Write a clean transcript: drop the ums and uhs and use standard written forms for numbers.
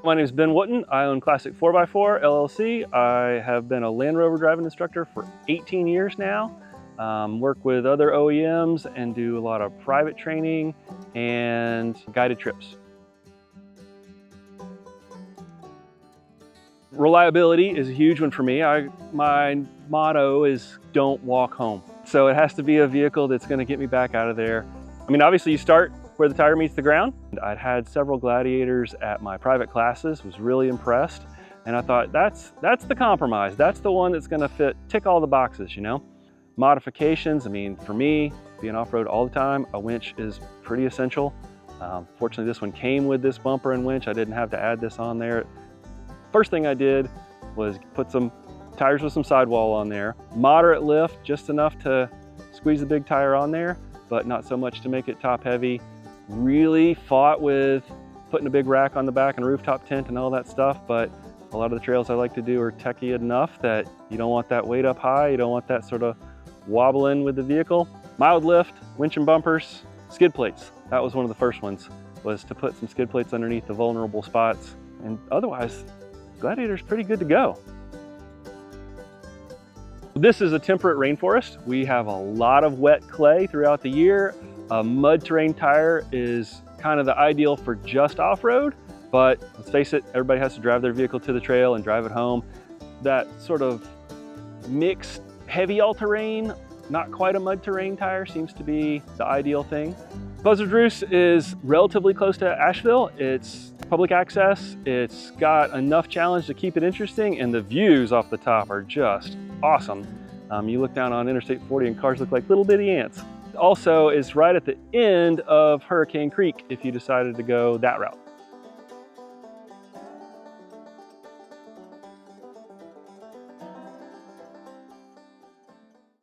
My name is Ben Wooten. I own Classic 4x4 LLC. I have been a Land Rover driving instructor for 18 years now. Work with other OEMs and do a lot of private training and guided trips. Reliability is a huge one for me. My motto is don't walk home. So it has to be a vehicle that's going to get me back out of there. I mean, obviously you start where the tire meets the ground. I'd had several Gladiators at my private classes, was really impressed. And I thought, that's the compromise. That's the one that's gonna tick all the boxes, you know? Modifications, I mean, for me, being off-road all the time, a winch is pretty essential. Fortunately, this one came with this bumper and winch. I didn't have to add this on there. First thing I did was put some tires with some sidewall on there. Moderate lift, just enough to squeeze the big tire on there, but not so much to make it top heavy. Really fought with putting a big rack on the back and rooftop tent and all that stuff, but a lot of the trails I like to do are techy enough that you don't want that weight up high, you don't want that sort of wobbling with the vehicle. Mild lift, winch and bumpers, skid plates. That was one of the first ones, was to put some skid plates underneath the vulnerable spots. And otherwise, Gladiator's pretty good to go. This is a temperate rainforest. We have a lot of wet clay throughout the year. A mud terrain tire is kind of the ideal for just off-road, but let's face it, everybody has to drive their vehicle to the trail and drive it home. That sort of mixed heavy all-terrain, not quite a mud terrain tire, seems to be the ideal thing. Buzzard Roost is relatively close to Asheville. It's public access. It's got enough challenge to keep it interesting, and the views off the top are just awesome. You look down on Interstate 40 and cars look like little bitty ants. Also, it's right at the end of Hurricane Creek if you decided to go that route.